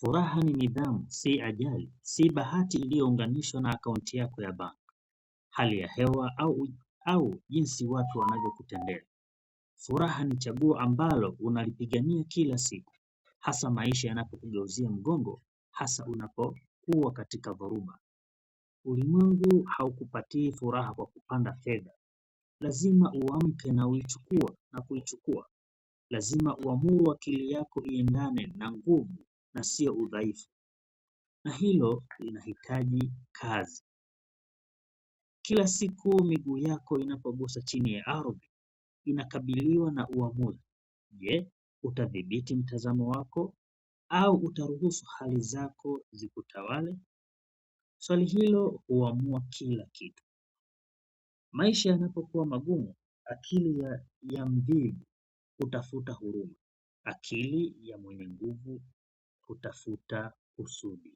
Furaha ni nidhamu, si ajali, si bahati iliyounganishwa na akaunti yako ya bank, hali ya hewa au jinsi watu wanavyokutendea. Furaha ni chaguo ambalo unalipigania kila siku, hasa maisha yanapokugeuzia mgongo, hasa unapokuwa katika dhoruba. Ulimwengu haukupatii furaha kwa kupanda fedha. Lazima uamke na kuichukua. Lazima uamuru akili yako iendane na nguvu na sio udhaifu. Na hilo linahitaji kazi. Kila siku miguu yako inapogusa chini ya ardhi, inakabiliwa na uamuzi. Je, utadhibiti mtazamo wako au utaruhusu hali zako zikutawale? Swali hilo huamua kila kitu. Maisha yanapokuwa magumu, akili ya mvivu hutafuta huruma. Akili ya mwenye nguvu hutafuta kusudi.